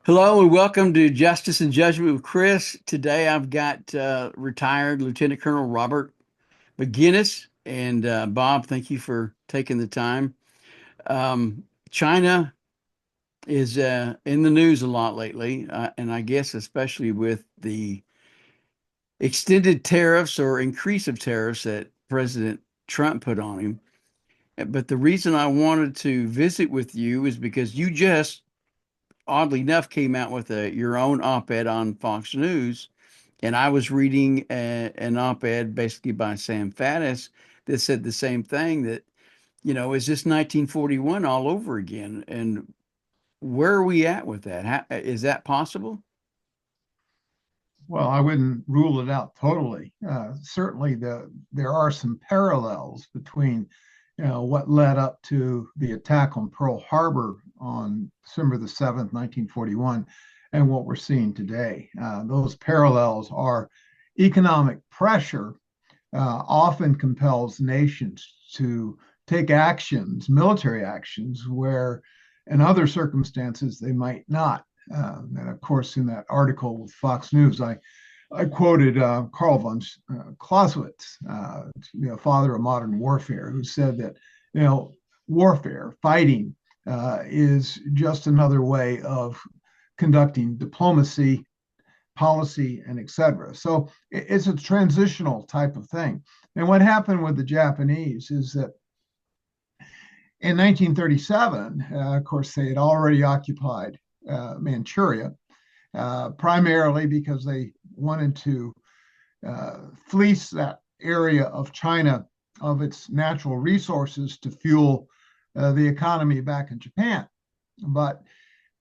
Hello and welcome to Justice and Judgment with Chris. Today I've got retired Lieutenant Colonel Robert McGinnis. And Bob, thank you for taking the time. China is in the news a lot lately, and I guess especially with the extended tariffs or increase of tariffs that President Trump put on him. But the reason I wanted to visit with you is because you just, oddly enough, came out with your own op-ed on Fox News. And I was reading an op-ed basically by Sam Faddis that said the same thing, that, is this 1941 all over again? And where are we at with that? Is that possible? Well, I wouldn't rule it out totally. Certainly, there are some parallels between, what led up to the attack on Pearl Harbor on December the 7th, 1941, and what we're seeing today. Those parallels are economic pressure often compels nations to take actions, military actions, where in other circumstances they might not. And of course, in that article with Fox News, I quoted Karl von Clausewitz, father of modern warfare, who said that warfare, fighting, is just another way of conducting diplomacy, policy, and et cetera. So it's a transitional type of thing. And what happened with the Japanese is that in 1937, of course, they had already occupied Manchuria, primarily because they wanted to fleece that area of China of its natural resources to fuel the economy back in Japan. But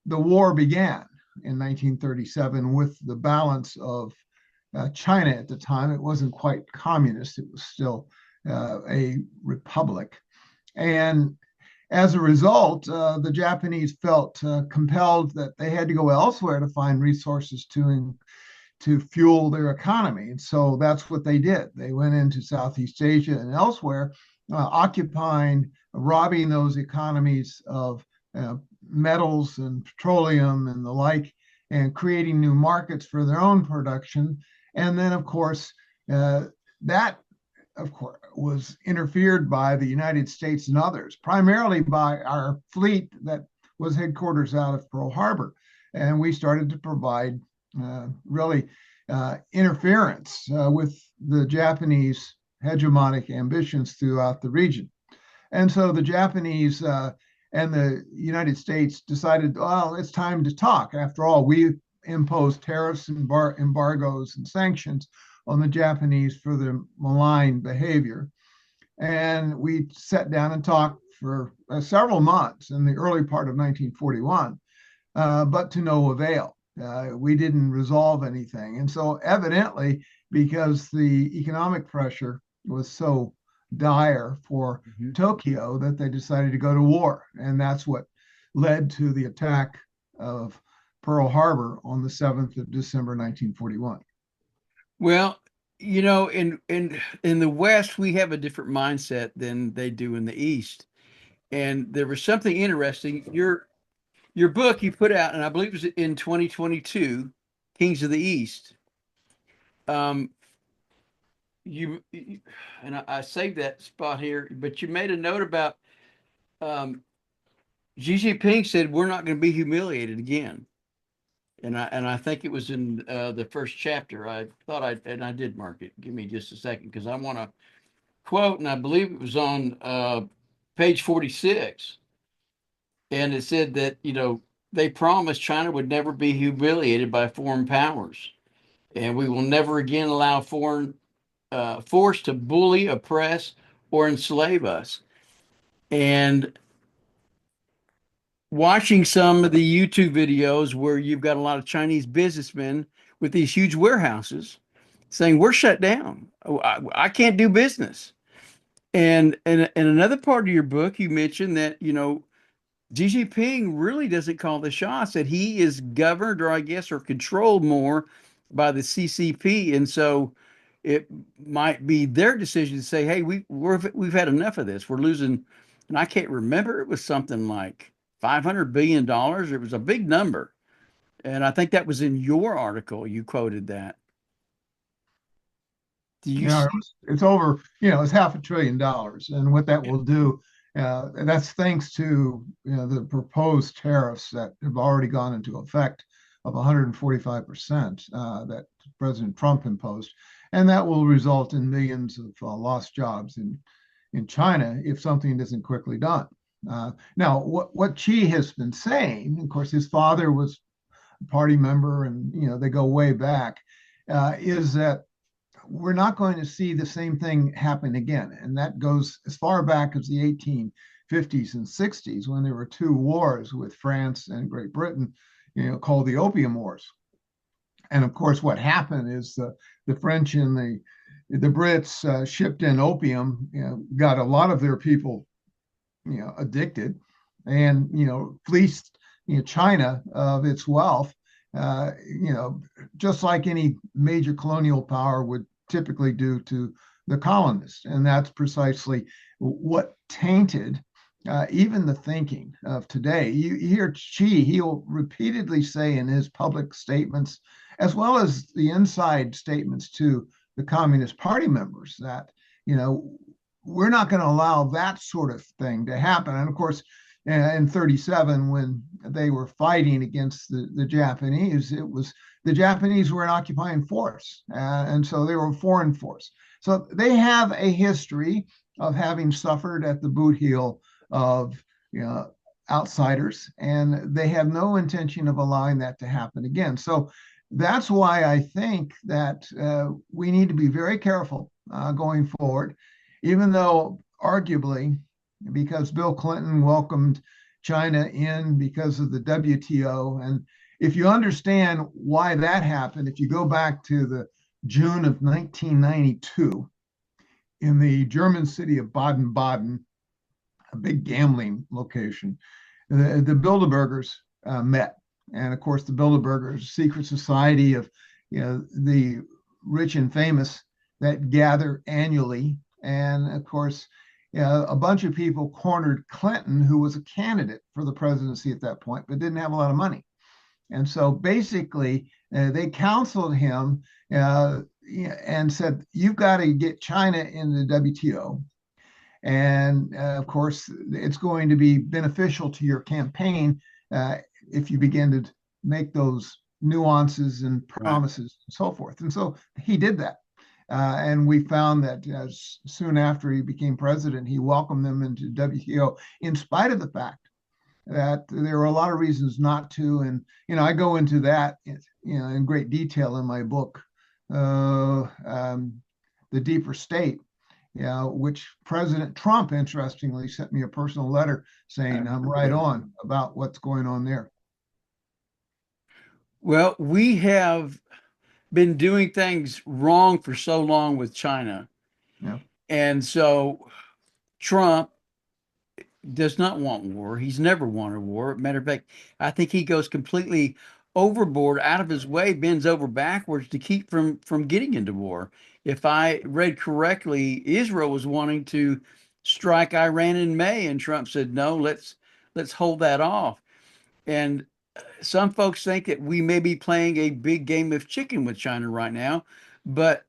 the war began in 1937 with the balance of China at the time. It wasn't quite communist, it was still a republic. And as a result, the Japanese felt compelled that they had to go elsewhere to find resources to fuel their economy. And so that's what they did. They went into Southeast Asia and elsewhere, occupying, robbing those economies of metals and petroleum and the like, and creating new markets for their own production. And then, of course, that of course, was interfered by the United States and others, primarily by our fleet that was headquarters out of Pearl Harbor. And we started to provide really interference with the Japanese hegemonic ambitions throughout the region. And so the Japanese and the United States decided, well, it's time to talk. After all, we imposed tariffs and embargoes and sanctions on the Japanese for their malign behavior. And we sat down and talked for several months in the early part of 1941, but to no avail. We didn't resolve anything. And so, evidently, because the economic pressure was so dire for Tokyo, that they decided to go to war. And that's what led to the attack of Pearl Harbor on the 7th of December, 1941. Well, in the West, we have a different mindset than they do in the East. And there was something interesting. Your book you put out, and I believe it was in 2022, Kings of the East. Um, and I saved that spot here, but you made a note about um, Xi Jinping said we're not going to be humiliated again. And I think it was in the first chapter. I did mark it. Give me just a second because I want to quote, and I believe it was on page 46. And it said that, they promised China would never be humiliated by foreign powers. And we will never again allow foreign force to bully, oppress, or enslave us. And watching some of the YouTube videos where you've got a lot of Chinese businessmen with these huge warehouses saying we're shut down. Oh, I can't do business. And another part of your book, you mentioned that Xi Jinping really doesn't call the shots; that he is governed, or I guess, or controlled more by the CCP, and so it might be their decision to say, "Hey, we've had enough of this. We're losing." And I can't remember; it was something like $500 billion. It was a big number, And I think that was in your article. You quoted that. Do you Yeah, see? it's over, it's $500 billion. And what that will do, that's thanks to, the proposed tariffs that have already gone into effect of 145% that President Trump imposed. And that will result in millions of lost jobs in China if something isn't quickly done. Now, what Xi has been saying, of course, his father was a party member and, they go way back, is that we're not going to see the same thing happen again. And that goes as far back as the 1850s and 60s when there were two wars with France and Great Britain, called the Opium Wars. And of course, what happened is the French and the Brits shipped in opium, got a lot of their people, addicted, and fleeced China of its wealth. Uh, you know, just like any major colonial power would typically do to the colonists, and that's precisely what tainted even the thinking of today. You hear Xi, he'll repeatedly say in his public statements, as well as the inside statements to the Communist Party members, that, you know, we're not going to allow that sort of thing to happen. And of course, in 37, when they were fighting against the Japanese, it was the Japanese were an occupying force. And so they were a foreign force. So they have a history of having suffered at the boot heel of, outsiders, and they have no intention of allowing that to happen again. So that's why I think that we need to be very careful going forward, even though arguably, because Bill Clinton welcomed China in because of the WTO. And if you understand why that happened, if you go back to the June of 1992 in the German city of Baden-Baden, a big gambling location, the Bilderbergers met. And of course, the Bilderbergers, secret society of the rich and famous that gather annually. And of course, a bunch of people cornered Clinton, who was a candidate for the presidency at that point, but didn't have a lot of money. And so basically, they counseled him and said, you've got to get China in the WTO. And of course, it's going to be beneficial to your campaign if you begin to make those nuances and Right. promises and so forth. And so he did that. And we found that soon after he became president, he welcomed them into WTO, in spite of the fact that there were a lot of reasons not to. And, I go into that, in great detail in my book, The Deeper State, which President Trump, interestingly, sent me a personal letter saying I'm right on about what's going on there. Well, we have been doing things wrong for so long with China. Yeah. And so Trump does not want war. He's never wanted war. Matter of fact, I think he goes completely overboard, out of his way, bends over backwards to keep from getting into war. If I read correctly, Israel was wanting to strike Iran in May, and Trump said, "No, let's hold that off." And some folks think that we may be playing a big game of chicken with China right now, but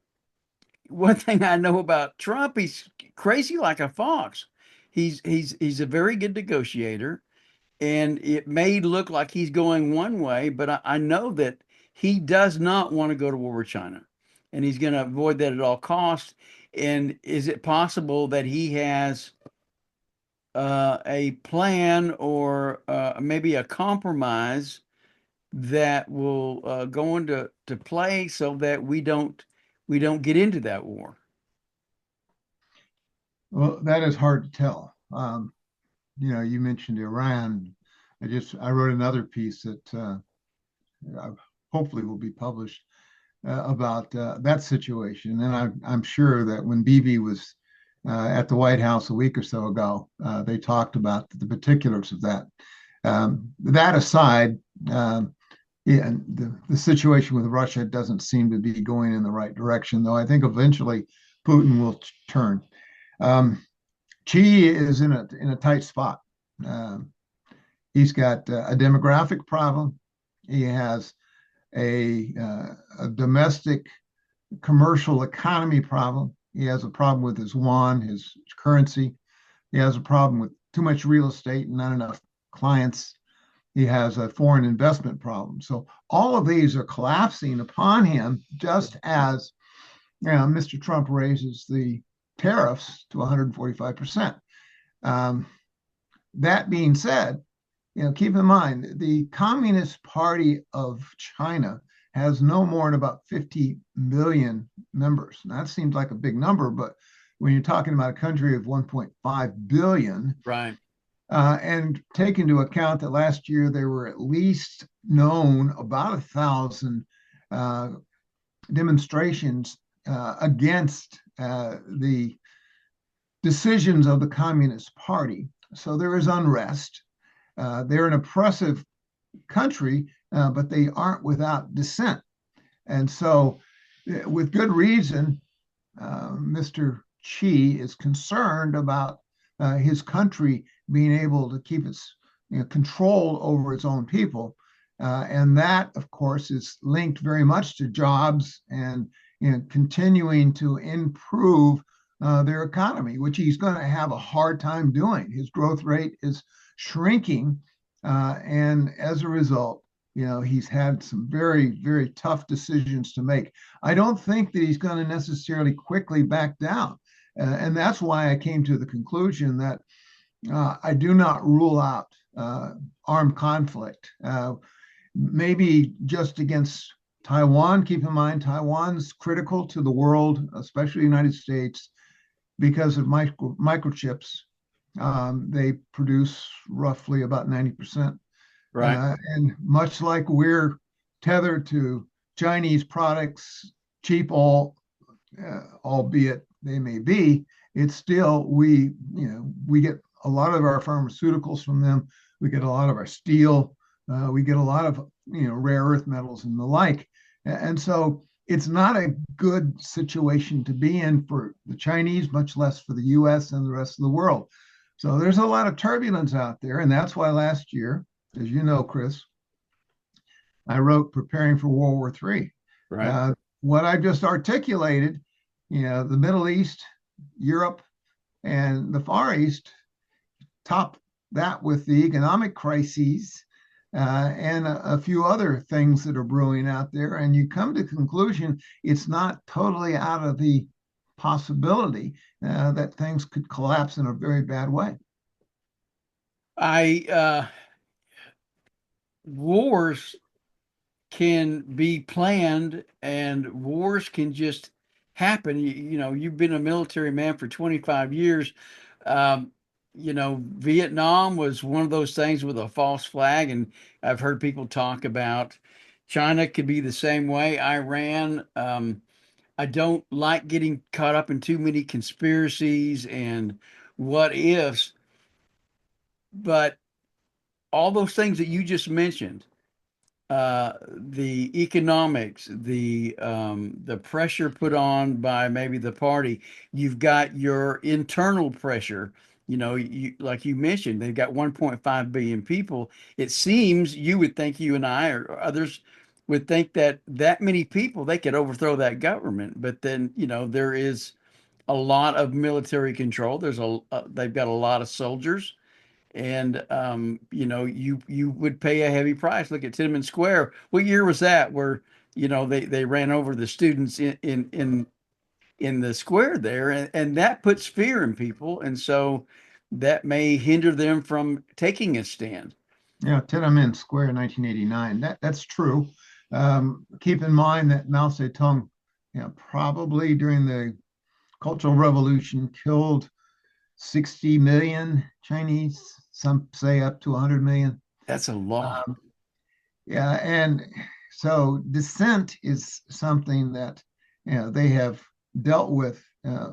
one thing I know about Trump, he's crazy like a fox. He's a very good negotiator, and it may look like he's going one way, but I know that he does not want to go to war with China, and he's going to avoid that at all costs. And is it possible that he has a plan or maybe a compromise that will go into play so that we don't get into that war? Well, that is hard to tell. You mentioned Iran. I wrote another piece that hopefully will be published about that situation. And I'm sure that when Bibi was at the White House a week or so ago, they talked about the particulars of that. That aside, yeah, the situation with Russia doesn't seem to be going in the right direction, though I think eventually Putin will turn. Um, Xi is in a tight spot. He's got a demographic problem. He has a domestic commercial economy problem. He has a problem with his yuan, his currency. He has a problem with too much real estate and not enough clients. He has a foreign investment problem. So all of these are collapsing upon him just as Mr. Trump raises the tariffs to 145%. That being said, keep in mind the Communist Party of China has no more than about 50 million members. Now, that seems like a big number, but when you're talking about a country of 1.5 billion, Right. And take into account that last year there were at least known about 1,000 demonstrations against the decisions of the Communist Party. So there is unrest. They're an oppressive country, but they aren't without dissent. And so, with good reason, Mr. Xi is concerned about his country being able to keep its control over its own people. And that, of course, is linked very much to jobs and continuing to improve their economy, which he's going to have a hard time doing. His growth rate is shrinking. And as a result, he's had some very, very tough decisions to make. I don't think that he's going to necessarily quickly back down. And that's why I came to the conclusion that I do not rule out armed conflict. Maybe just against Taiwan. Keep in mind, Taiwan's critical to the world, especially the United States, because of microchips. They produce roughly about 90%. Right. And much like we're tethered to Chinese products, cheap albeit they may be, it's still we get a lot of our pharmaceuticals from them. We get a lot of our steel. We get a lot of rare earth metals and the like. And so it's not a good situation to be in for the Chinese, much less for the U.S. and the rest of the world. So there's a lot of turbulence out there, and that's why last year, as you know, Chris, I wrote Preparing for World War III. Right. What I just articulated, the Middle East, Europe, and the Far East, top that with the economic crises and a few other things that are brewing out there. And you come to the conclusion it's not totally out of the possibility that things could collapse in a very bad way. Wars can be planned and wars can just happen. You've been a military man for 25 years. Um, Vietnam was one of those things with a false flag, and I've heard people talk about China could be the same way. Iran. I don't like getting caught up in too many conspiracies and what ifs, but all those things that you just mentioned, the economics, the pressure put on by maybe the party. You've got your internal pressure. Like you mentioned, they've got 1.5 billion people. It seems you would think you and I or others would think that that many people they could overthrow that government. But then there is a lot of military control. They've got a lot of soldiers and you would pay a heavy price. Look at Tiananmen Square. What year was that? Where they ran over the students in the square there, and that puts fear in people, and so that may hinder them from taking a stand. Yeah, Tiananmen Square, 1989. That's true. Keep in mind that Mao Zedong, probably during the Cultural Revolution, killed 60 million Chinese. Some say up to 100 million. That's a lot. Yeah, and so dissent is something that they have dealt with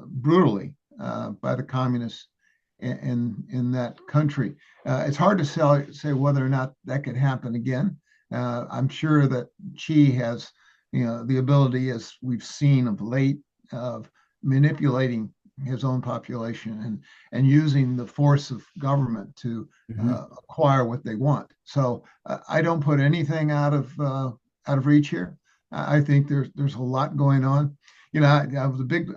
brutally by the communists in that country. It's hard to say whether or not that could happen again. I'm sure that Xi has the ability, as we've seen of late, of manipulating his own population and using the force of government to acquire what they want. So I don't put anything out of reach here. I think there's a lot going on. You know,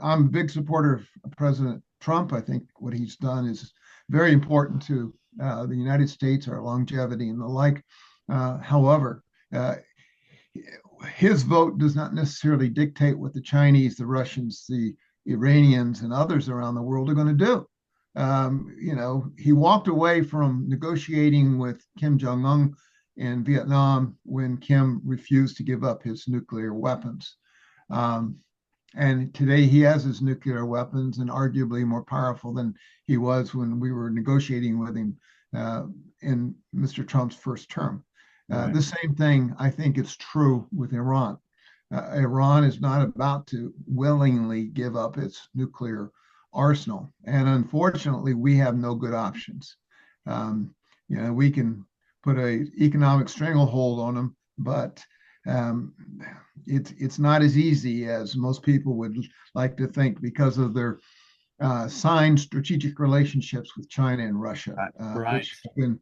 I'm a big supporter of President Trump. I think what he's done is very important to the United States, our longevity, and the like. However, his vote does not necessarily dictate what the Chinese, the Russians, the Iranians, and others around the world are going to do. You know, he walked away from negotiating with Kim Jong Un in Vietnam when Kim refused to give up his nuclear weapons. And today he has his nuclear weapons and arguably more powerful than he was when we were negotiating with him in Mr. Trump's first term. Right. The same thing, I think, is true with Iran. Iran is not about to willingly give up its nuclear arsenal. And unfortunately, we have no good options. You know, we can put an economic stranglehold on them, but it's not as easy as most people would like to think because of their signed strategic relationships with China and Russia, Right. which have been,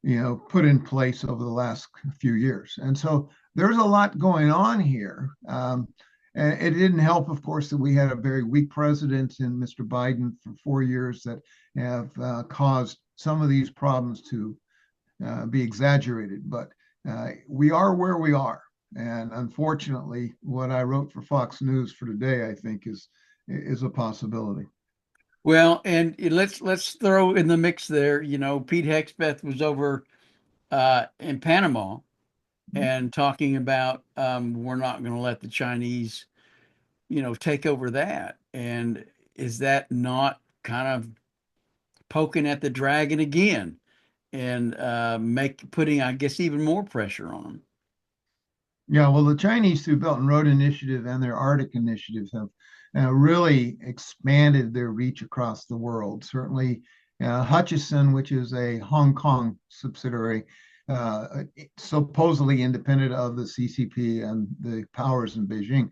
you know, put in place over the last few years. And so there's a lot going on here. And it didn't help, of course, that we had a very weak president in Mr. Biden for 4 years that have caused some of these problems to be exaggerated. But we are where we are. And unfortunately, what I wrote for Fox News for today, I think, is a possibility. Well, and let's throw in the mix there. You know, Pete Hexbeth was over in Panama and talking about we're not going to let the Chinese, you know, take over that. And is that not kind of poking at the dragon again and putting, I guess, even more pressure on them? Yeah, well, the Chinese through Belt and Road Initiative and their Arctic initiatives have really expanded their reach across the world. Certainly, Hutchison, which is a Hong Kong subsidiary, supposedly independent of the CCP and the powers in Beijing,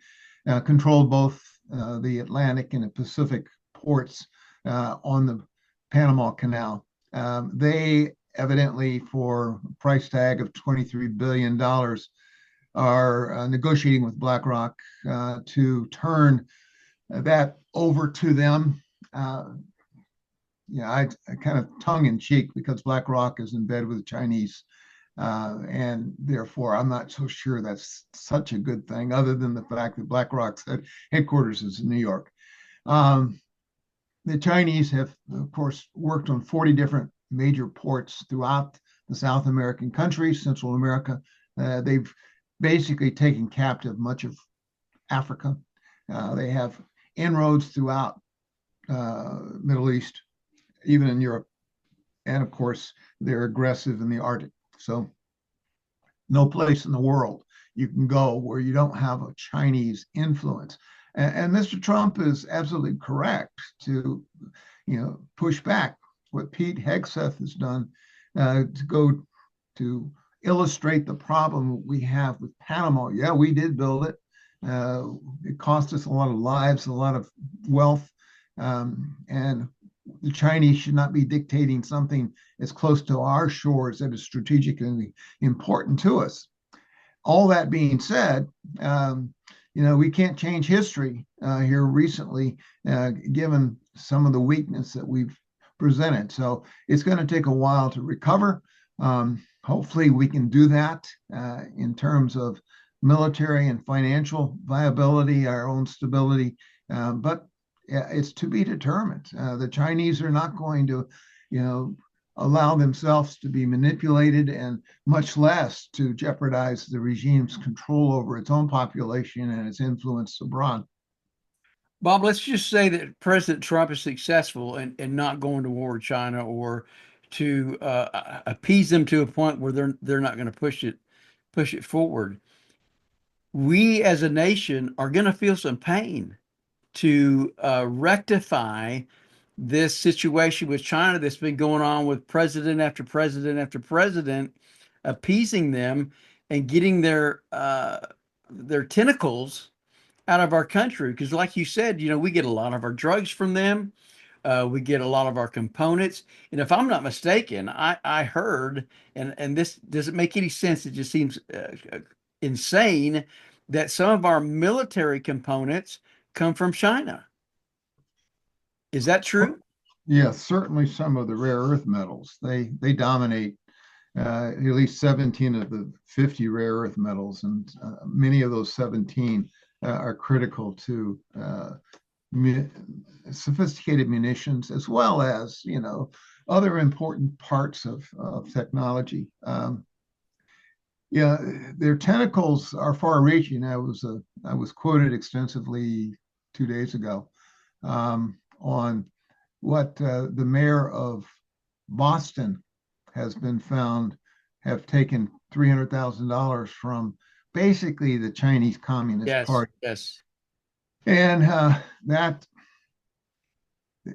controlled both the Atlantic and the Pacific ports on the Panama Canal. They evidently, for a price tag of $23 billion, are negotiating with BlackRock to turn that over to them. Yeah, I kind of tongue in cheek because BlackRock is in bed with the Chinese. And therefore, I'm not so sure that's such a good thing, other than the fact that BlackRock's headquarters is in New York. The Chinese have, of course, worked on 40 different major ports throughout the South American countries, Central America. They've basically taken captive much of Africa. They have inroads throughout Middle East, even in Europe. And of course, they're aggressive in the Arctic. So no place in the world you can go where you don't have a Chinese influence. And Mr. Trump is absolutely correct to, you know, push back what Pete Hegseth has done to go to illustrate the problem we have with Panama. Yeah, we did build it. It cost us a lot of lives, a lot of wealth, and the Chinese should not be dictating something as close to our shores that is strategically important to us. All that being said, you know, we can't change history here recently, given some of the weakness that we've presented. So it's going to take a while to recover. Hopefully, we can do that in terms of military and financial viability, our own stability. But it's to be determined. The Chinese are not going to, you know, allow themselves to be manipulated, and much less to jeopardize the regime's control over its own population and its influence abroad. Bob, let's just say that President Trump is successful in not going to war with China, or to appease them to a point where they're not going to push it forward. We as a nation are going to feel some pain to rectify this situation with China that's been going on, with president after president after president appeasing them and getting their tentacles out of our country because, like you said, we get a lot of our drugs from them. We get a lot of our components, and if I'm not mistaken, I heard, and this doesn't make any sense. It just seems insane that some of our military components come from China. Is that true? Yes, certainly some of the rare earth metals. They dominate at least 17 of the 50 rare earth metals, and many of those 17 are critical to mu- sophisticated munitions, as well as other important parts of technology. Yeah, their tentacles are far-reaching. I was quoted extensively 2 days ago on what the mayor of Boston has been found have taken $300,000 from basically the Chinese Communist Yes, Party, yes. and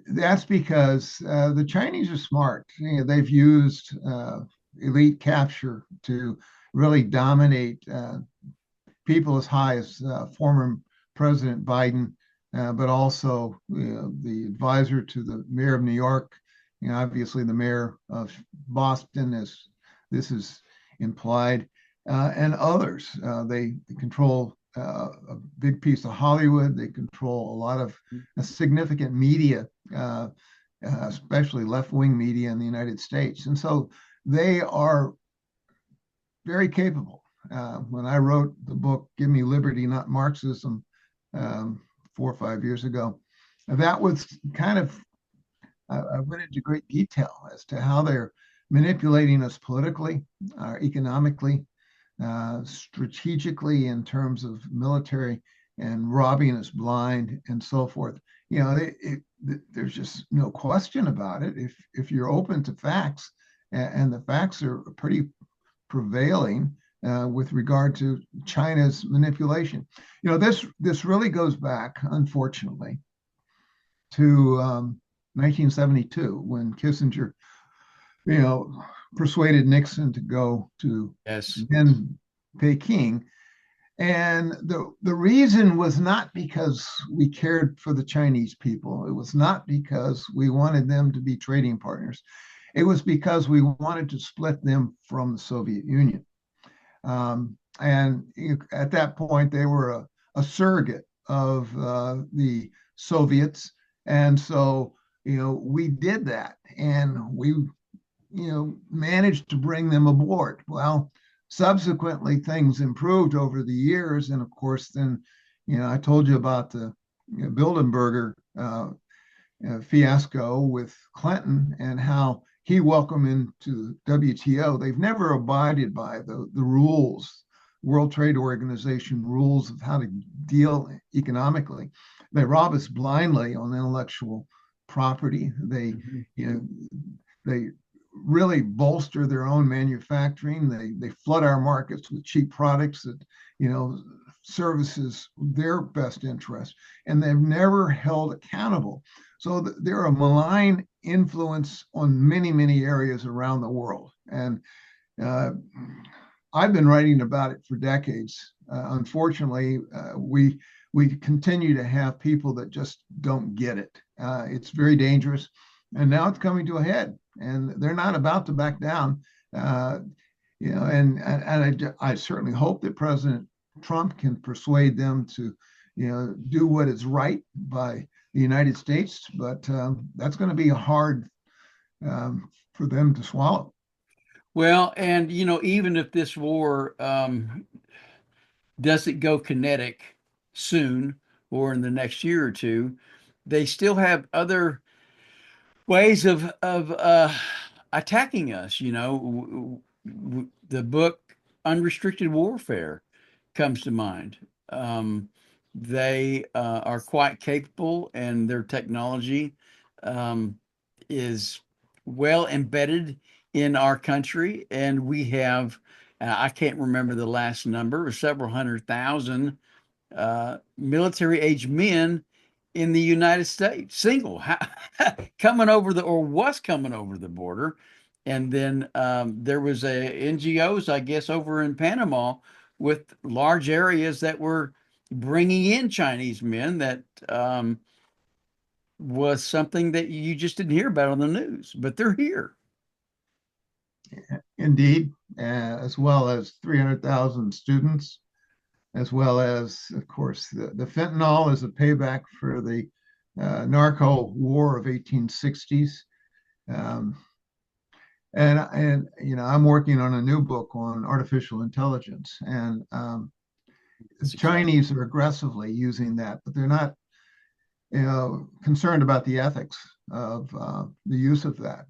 that's because the Chinese are smart. They've used elite capture to really dominate people as high as former President Biden, but also the advisor to the mayor of New York, obviously the mayor of Boston, as this is implied, and others. They control a big piece of Hollywood. They control a lot of significant media, especially left-wing media in the United States. And so they are very capable. When I wrote the book, Give Me Liberty, Not Marxism, 4 or 5 years ago, that was kind of, I went into great detail as to how they're manipulating us politically, economically, strategically in terms of military, and robbing us blind and so forth. There's just no question about it. If you're open to facts, and the facts are pretty prevailing with regard to China's manipulation. This really goes back, unfortunately, to 1972 when Kissinger, you know, persuaded Nixon to go to Yes. then Peking. And the reason was not because we cared for the Chinese people. It was not because we wanted them to be trading partners. It was because we wanted to split them from the Soviet Union. And at that point, they were a surrogate of the Soviets. And so, we did that, and we, managed to bring them aboard. Well, subsequently, things improved over the years. And of course, then, I told you about the Bilderberger fiasco with Clinton and how he welcomed into the WTO. They've never abided by the rules, World Trade Organization rules of how to deal economically. They rob us blindly on intellectual property. They really bolster their own manufacturing. They flood our markets with cheap products that services their best interest, and they've never held accountable. So they're a malign influence on many, many areas around the world. And I've been writing about it for decades. Unfortunately, we continue to have people that just don't get it. It's very dangerous, and now it's coming to a head, and they're not about to back down. And I certainly hope that President Trump can persuade them to, do what is right by the United States, but that's going to be hard for them to swallow. Well, and even if this war doesn't go kinetic soon or in the next year or two, they still have other ways of attacking us. The book Unrestricted Warfare comes to mind. They are quite capable, and their technology is well embedded in our country. And we have, I can't remember the last number, several 100,000 military age men in the United States, single, coming over or was coming over the border. And then there was a NGOs, I guess, over in Panama with large areas that were bringing in Chinese men that was something that you just didn't hear about on the news, but they're here. Indeed, as well as 300,000 students, as well as, of course, the fentanyl is a payback for the narco war of 1860s. Um, and you know, I'm working on a new book on artificial intelligence, and the Chinese are aggressively using that, but they're not, you know, concerned about the ethics of the use of that.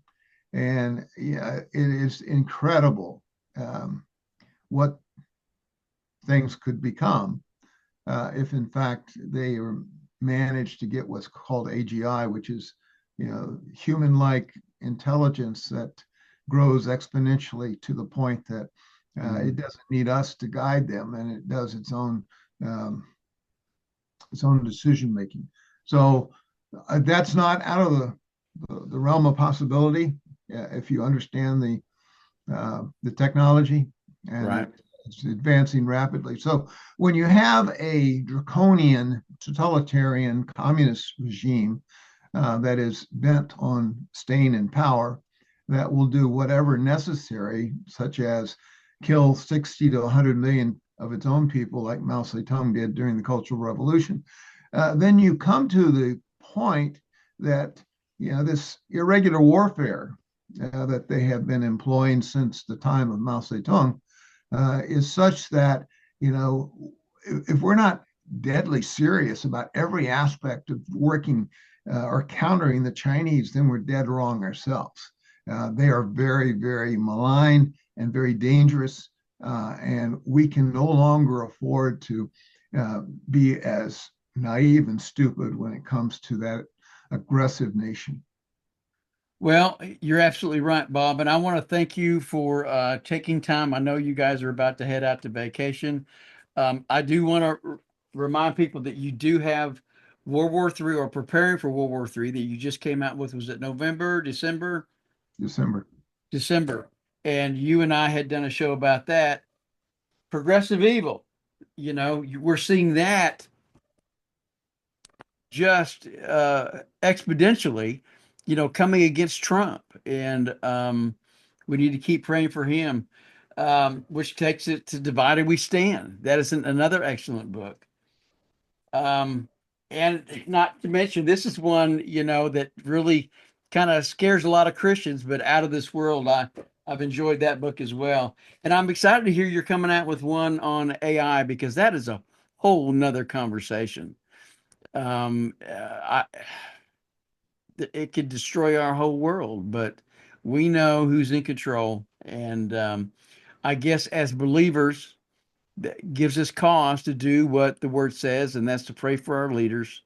And yeah, it is incredible what things could become if, in fact, they manage to get what's called AGI, which is, you know, human-like intelligence that grows exponentially to the point that it doesn't need us to guide them, and it does um, its own decision making. So that's not out of the realm of possibility if you understand the technology, and Right. it's advancing rapidly. So when you have a draconian, totalitarian communist regime that is bent on staying in power, that will do whatever necessary, such as kill 60 to 100 million of its own people, like Mao Zedong did during the Cultural Revolution, then you come to the point that, you know, this irregular warfare that they have been employing since the time of Mao Zedong is such that, you know, if we're not deadly serious about every aspect of working or countering the Chinese, then we're dead wrong ourselves. They are very, very malign and very dangerous, and we can no longer afford to be as naive and stupid when it comes to that aggressive nation. Well, you're absolutely right, Bob. And I want to thank you for taking time. I know you guys are about to head out to vacation. I do want to remind people that you do have World War III or preparing for World War III that you just came out with. Was it November, December? December. December. And you and I had done a show about that. Progressive evil. You know, we're seeing that just exponentially, you know, coming against Trump. And we need to keep praying for him, which takes it to Divided We Stand. That is another excellent book. Um, and not to mention, this is one, you know, that really kind of scares a lot of Christians, but Out of This World, I've enjoyed that book as well. And I'm excited to hear you're coming out with one on AI because that is a whole nother conversation. It could destroy our whole world, but we know who's in control. And I guess as believers, that gives us cause to do what the word says, and that's to pray for our leaders.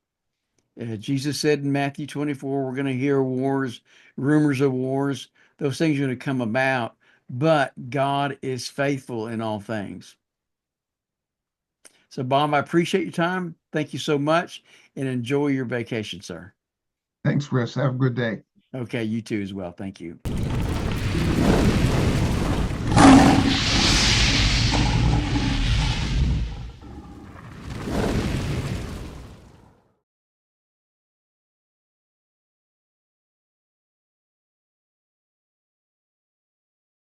Jesus said in Matthew 24, we're going to hear wars, rumors of wars. Those things are going to come about, but God is faithful in all things. So, Bob, I appreciate your time. Thank you so much, and enjoy your vacation, sir. Thanks, Chris. Have a good day. Okay, you too as well. Thank you.